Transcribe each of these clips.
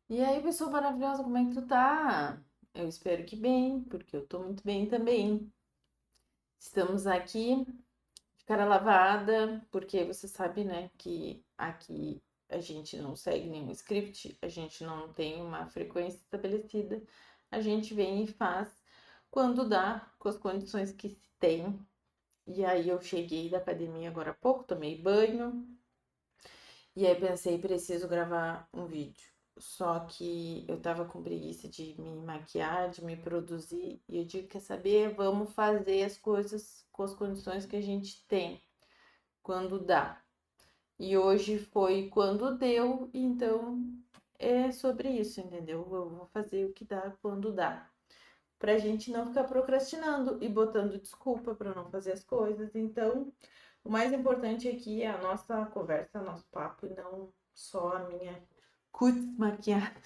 E aí, pessoa maravilhosa, como é que tu tá? Eu espero que bem, porque eu tô muito bem também. Estamos aqui de cara lavada, porque você sabe, né, que aqui a gente não segue nenhum script, a gente não tem uma frequência estabelecida. A gente vem e faz quando dá, com as condições que se tem. E aí eu cheguei da academia agora há pouco, tomei banho, e aí pensei, preciso gravar um vídeo. Só que eu tava com preguiça de me maquiar, de me produzir, e eu digo, quer saber? Vamos fazer as coisas com as condições que a gente tem, quando dá. E hoje foi quando deu, então é sobre isso, entendeu? Eu vou fazer o que dá quando dá. Pra gente não ficar procrastinando e botando desculpa para não fazer as coisas. Então, o mais importante aqui é a nossa conversa, nosso papo, e não só a minha cutis maquiada,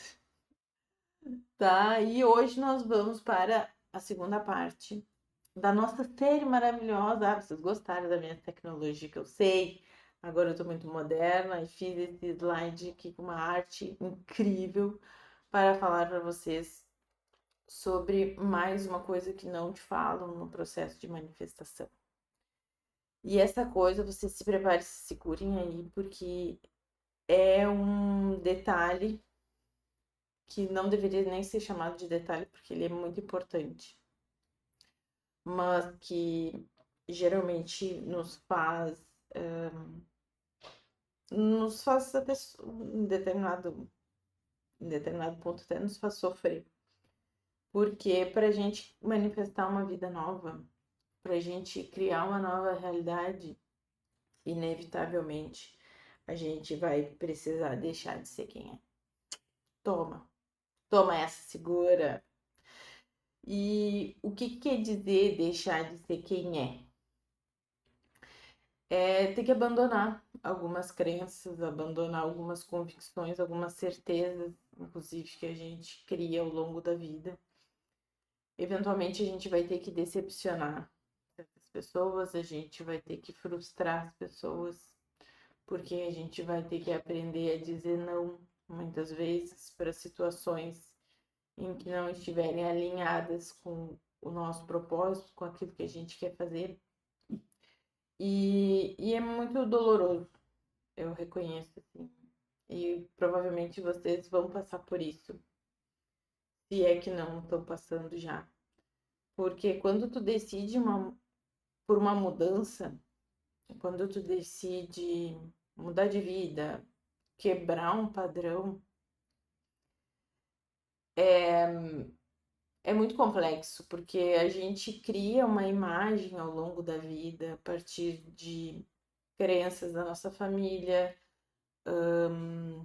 tá? E hoje nós vamos para a segunda parte da nossa série maravilhosa. Ah, vocês gostaram da minha tecnologia, que eu sei. Agora eu tô muito moderna e fiz esse slide aqui com uma arte incrível para falar para vocês sobre mais uma coisa que não te falam no processo de manifestação. E essa coisa, vocês se preparem, se segurem aí, porque é um detalhe que não deveria nem ser chamado de detalhe, porque ele é muito importante, mas que geralmente nos faz até em determinado ponto até nos faz sofrer. Porque para a gente manifestar uma vida nova, para a gente criar uma nova realidade, inevitavelmente a gente vai precisar deixar de ser quem é. Toma, toma essa, segura. E o que quer dizer deixar de ser quem é? É ter que abandonar algumas crenças, abandonar algumas convicções, algumas certezas, inclusive, que a gente cria ao longo da vida. Eventualmente a gente vai ter que decepcionar certas pessoas, a gente vai ter que frustrar as pessoas, porque a gente vai ter que aprender a dizer não, muitas vezes, para situações em que não estiverem alinhadas com o nosso propósito, com aquilo que a gente quer fazer. E é muito doloroso, eu reconheço, assim. E provavelmente vocês vão passar por isso, se é que não estão passando já. Porque quando tu decide por uma mudança, quando tu decide mudar de vida, quebrar um padrão, é muito complexo, porque a gente cria uma imagem ao longo da vida a partir de crenças da nossa família,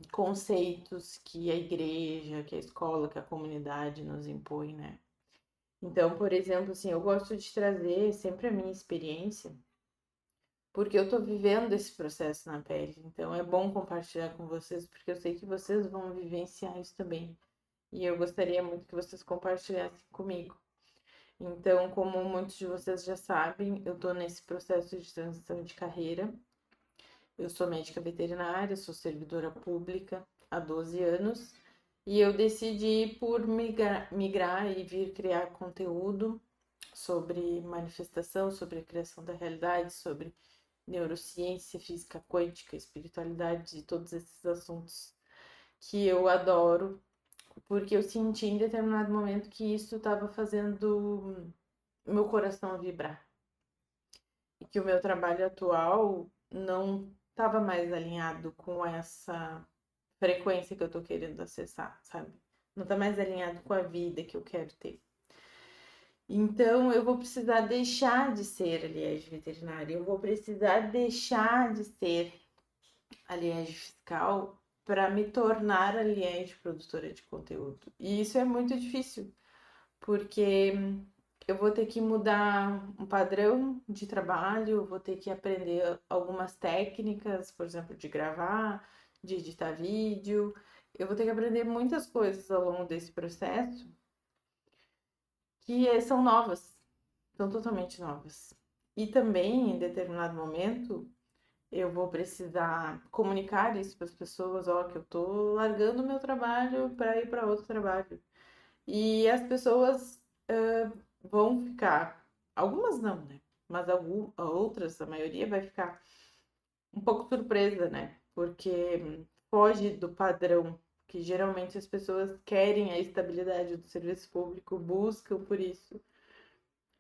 conceitos que a igreja, que a escola, que a comunidade nos impõe, né? Então, por exemplo, assim, eu gosto de trazer sempre a minha experiência, porque eu tô vivendo esse processo na pele. Então, é bom compartilhar com vocês, porque eu sei que vocês vão vivenciar isso também. E eu gostaria muito que vocês compartilhassem comigo. Então, como muitos de vocês já sabem, eu estou nesse processo de transição de carreira. Eu sou médica veterinária, sou servidora pública há 12 anos e eu decidi por migrar e vir criar conteúdo sobre manifestação, sobre a criação da realidade, sobre neurociência, física quântica, espiritualidade e todos esses assuntos que eu adoro, porque eu senti em determinado momento que isso estava fazendo meu coração vibrar e que o meu trabalho atual não estava mais alinhado com essa frequência que eu tô querendo acessar, sabe? Não tá mais alinhado com a vida que eu quero ter. Então, eu vou precisar deixar de ser aliégio veterinário, eu vou precisar deixar de ser aliégio fiscal para me tornar aliégio produtora de conteúdo. E isso é muito difícil, porque eu vou ter que mudar um padrão de trabalho, vou ter que aprender algumas técnicas, por exemplo, de gravar, de editar vídeo. Eu vou ter que aprender muitas coisas ao longo desse processo que são novas, são totalmente novas. E também, em determinado momento, eu vou precisar comunicar isso para as pessoas, ó, que eu tô largando o meu trabalho para ir para outro trabalho. E as pessoas vão ficar, algumas não, né? Mas outras, a maioria vai ficar um pouco surpresa, né? Porque foge do padrão que geralmente as pessoas querem a estabilidade do serviço público, buscam por isso.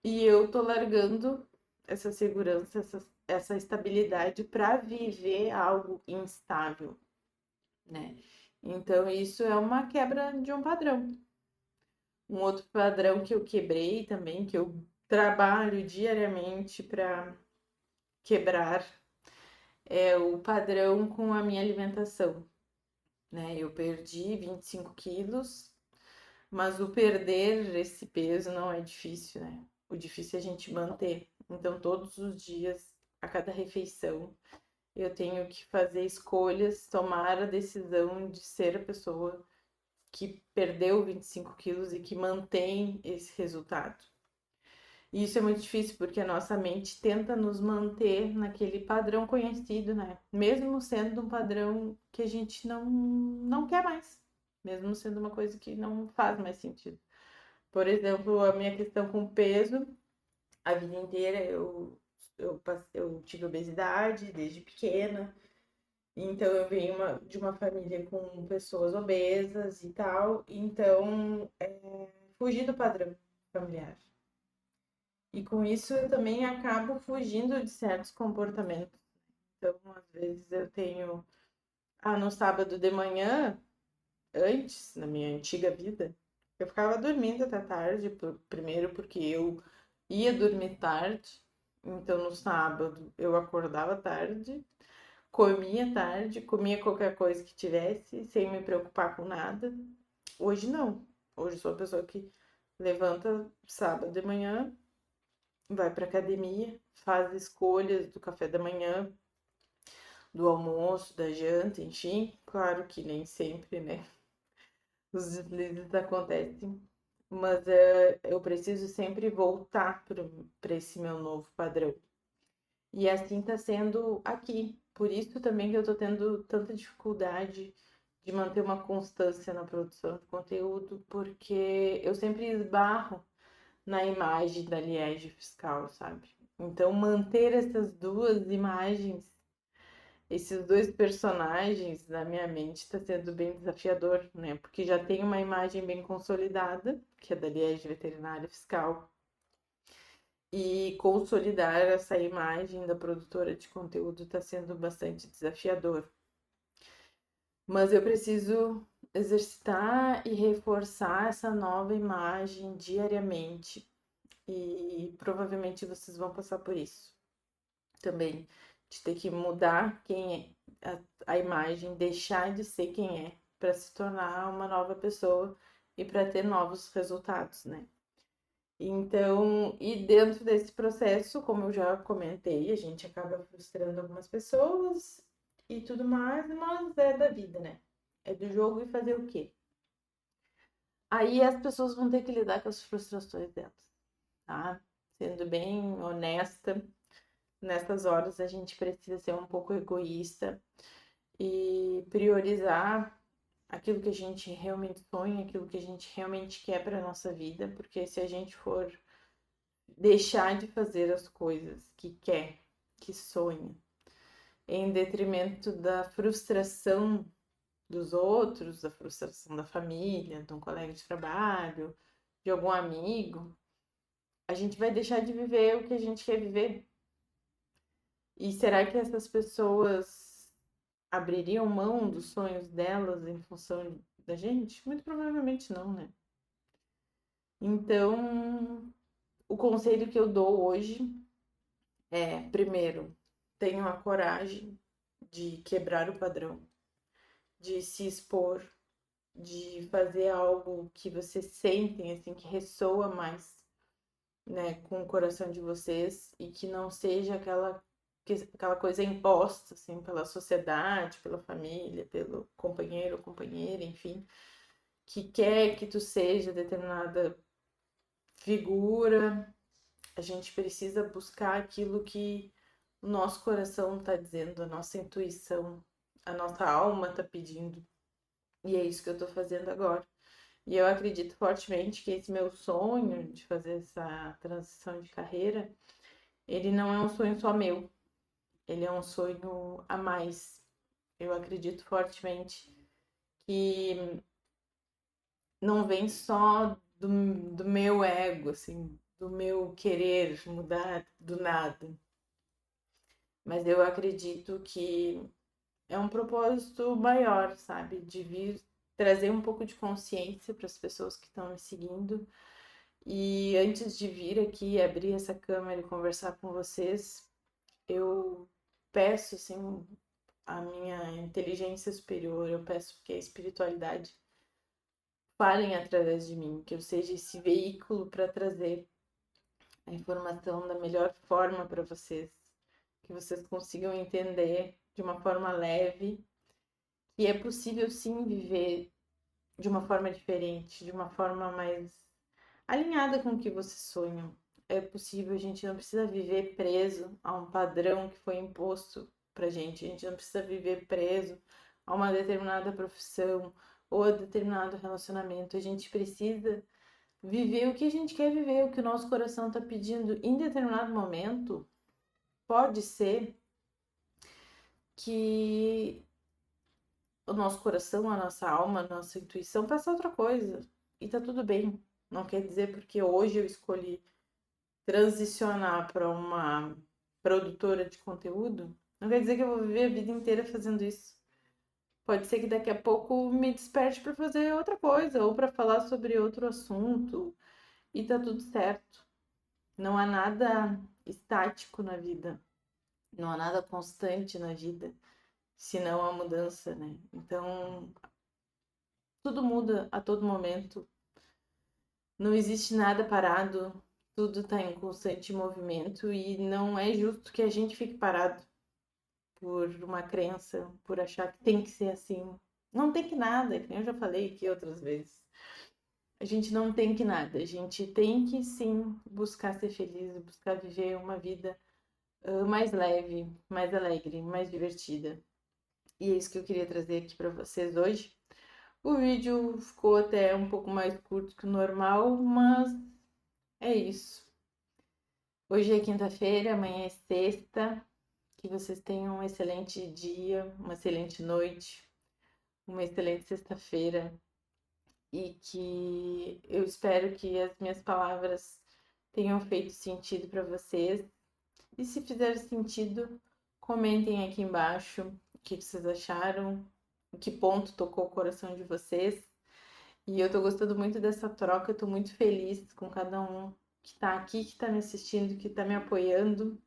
E eu tô largando essa segurança, essa estabilidade para viver algo instável, né? Então isso é uma quebra de um padrão. Um outro padrão que eu quebrei também, que eu trabalho diariamente para quebrar, é o padrão com a minha alimentação, né? Eu perdi 25 quilos, mas o perder esse peso não é difícil, né? O difícil é a gente manter. Então, todos os dias, a cada refeição, eu tenho que fazer escolhas, tomar a decisão de ser a pessoa que perdeu 25 quilos e que mantém esse resultado. E isso é muito difícil porque a nossa mente tenta nos manter naquele padrão conhecido, né? Mesmo sendo um padrão que a gente não quer mais, mesmo sendo uma coisa que não faz mais sentido. Por exemplo, a minha questão com peso, a vida inteira eu tive obesidade desde pequena, então eu venho de uma família com pessoas obesas e tal, então fugi do padrão familiar. E com isso eu também acabo fugindo de certos comportamentos. Então, às vezes eu tenho. Ah, no sábado de manhã, antes, na minha antiga vida, eu ficava dormindo até tarde, primeiro porque eu ia dormir tarde. Então, no sábado, eu acordava tarde, comia qualquer coisa que tivesse, sem me preocupar com nada. Hoje não. Hoje sou a pessoa que levanta sábado de manhã, vai para academia, faz escolhas do café da manhã, do almoço, da janta, enfim. Claro que nem sempre, né? Os deslizes acontecem, mas eu preciso sempre voltar para esse meu novo padrão. E assim está sendo aqui. Por isso também que eu estou tendo tanta dificuldade de manter uma constância na produção de conteúdo, porque eu sempre esbarro na imagem da Liege Fiscal, sabe? Então, manter essas duas imagens, esses dois personagens na minha mente está sendo bem desafiador, né? Porque já tem uma imagem bem consolidada, que é da Liege Veterinária Fiscal, e consolidar essa imagem da produtora de conteúdo está sendo bastante desafiador. Mas eu preciso exercitar e reforçar essa nova imagem diariamente. E provavelmente vocês vão passar por isso também, de ter que mudar quem é a imagem, deixar de ser quem é, para se tornar uma nova pessoa e para ter novos resultados, né? Então, e dentro desse processo, como eu já comentei, a gente acaba frustrando algumas pessoas e tudo mais, mas é da vida, né? É do jogo e fazer o quê? Aí as pessoas vão ter que lidar com as frustrações delas, tá? Sendo bem honesta, nessas horas a gente precisa ser um pouco egoísta e priorizar aquilo que a gente realmente sonha, aquilo que a gente realmente quer para nossa vida, porque se a gente for deixar de fazer as coisas que quer, que sonha, em detrimento da frustração dos outros, da frustração da família, de um colega de trabalho, de algum amigo, a gente vai deixar de viver o que a gente quer viver. E será que essas pessoas abririam mão dos sonhos delas em função da gente? Muito provavelmente não, né? Então, o conselho que eu dou hoje é, primeiro, tenham a coragem de quebrar o padrão, de se expor, de fazer algo que vocês sentem, assim, que ressoa mais, né, com o coração de vocês e que não seja aquela coisa imposta, assim, pela sociedade, pela família, pelo companheiro ou companheira, enfim, que quer que tu seja determinada figura. A gente precisa buscar aquilo que o nosso coração está dizendo, a nossa intuição, a nossa alma está pedindo. E é isso que eu estou fazendo agora. E eu acredito fortemente que esse meu sonho de fazer essa transição de carreira, ele não é um sonho só meu, ele é um sonho a mais. Eu acredito fortemente que não vem só do meu ego, assim, do meu querer mudar do nada. Mas eu acredito que é um propósito maior, sabe? De vir trazer um pouco de consciência para as pessoas que estão me seguindo. E antes de vir aqui abrir essa câmera e conversar com vocês, eu peço assim a minha inteligência superior, eu peço que a espiritualidade falem através de mim, que eu seja esse veículo para trazer a informação da melhor forma para vocês, que vocês consigam entender de uma forma leve que é possível sim viver de uma forma diferente, de uma forma mais alinhada com o que vocês sonham. É possível, a gente não precisa viver preso a um padrão que foi imposto pra gente, a gente não precisa viver preso a uma determinada profissão ou a determinado relacionamento, a gente precisa viver o que a gente quer viver, o que o nosso coração está pedindo em determinado momento. Pode ser que o nosso coração, a nossa alma, a nossa intuição peça outra coisa. E tá tudo bem. Não quer dizer porque hoje eu escolhi transicionar para uma produtora de conteúdo, não quer dizer que eu vou viver a vida inteira fazendo isso. Pode ser que daqui a pouco me desperte para fazer outra coisa ou para falar sobre outro assunto e tá tudo certo. Não há nada estático na vida, não há nada constante na vida, senão a mudança, né? Então, tudo muda a todo momento. Não existe nada parado, tudo está em constante movimento e não é justo que a gente fique parado por uma crença, por achar que tem que ser assim. Não tem que nada, que nem eu já falei aqui outras vezes. A gente não tem que nada, a gente tem que sim buscar ser feliz, buscar viver uma vida mais leve, mais alegre, mais divertida. E é isso que eu queria trazer aqui para vocês hoje. O vídeo ficou até um pouco mais curto que o normal, mas é isso. Hoje é quinta-feira, amanhã é sexta. Que vocês tenham um excelente dia, uma excelente noite, uma excelente sexta-feira e que eu espero que as minhas palavras tenham feito sentido para vocês. E se fizer sentido, comentem aqui embaixo o que vocês acharam, em que ponto tocou o coração de vocês. E eu tô gostando muito dessa troca, eu tô muito feliz com cada um que tá aqui, que tá me assistindo, que tá me apoiando.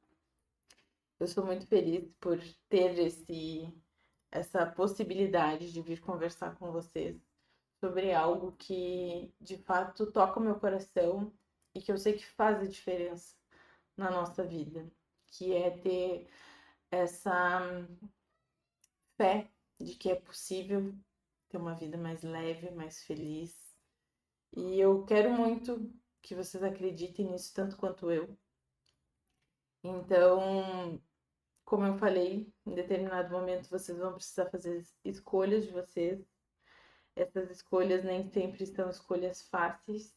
Eu sou muito feliz por ter essa possibilidade de vir conversar com vocês sobre algo que de fato toca o meu coração e que eu sei que faz a diferença na nossa vida, que é ter essa fé de que é possível ter uma vida mais leve, mais feliz. E eu quero muito que vocês acreditem nisso tanto quanto eu. Então, como eu falei, em determinado momento vocês vão precisar fazer escolhas de vocês. Essas escolhas nem sempre são escolhas fáceis,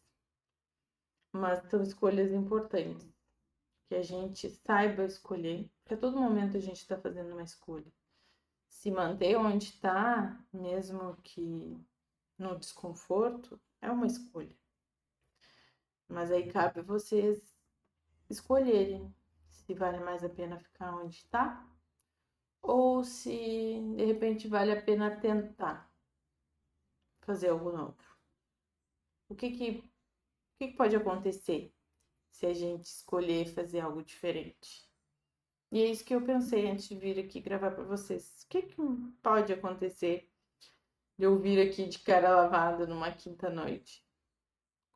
mas são escolhas importantes. Que a gente saiba escolher, porque a todo momento a gente está fazendo uma escolha. Se manter onde está, mesmo que no desconforto, é uma escolha. Mas aí cabe vocês escolherem se vale mais a pena ficar onde está ou se de repente vale a pena tentar fazer algo novo. O que pode acontecer se a gente escolher fazer algo diferente? E é isso que eu pensei antes de vir aqui gravar para vocês. O que pode acontecer de eu vir aqui de cara lavada numa quinta-noite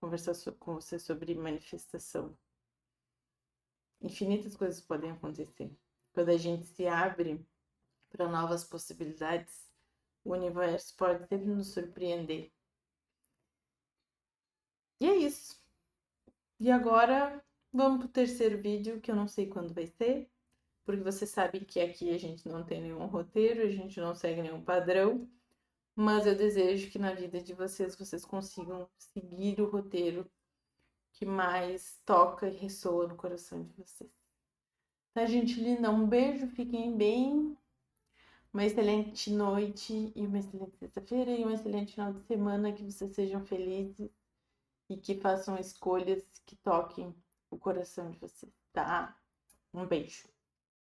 conversar com você sobre manifestação? Infinitas coisas podem acontecer. Quando a gente se abre para novas possibilidades, o universo pode sempre nos surpreender. E é isso. E agora vamos pro terceiro vídeo, que eu não sei quando vai ser, porque você sabe que aqui a gente não tem nenhum roteiro, a gente não segue nenhum padrão, mas eu desejo que na vida de vocês consigam seguir o roteiro que mais toca e ressoa no coração de vocês. Tá, gente linda? Um beijo, fiquem bem. Uma excelente noite e uma excelente sexta-feira e um excelente final de semana. Que vocês sejam felizes e que façam escolhas que toquem o coração de vocês, tá? Um beijo.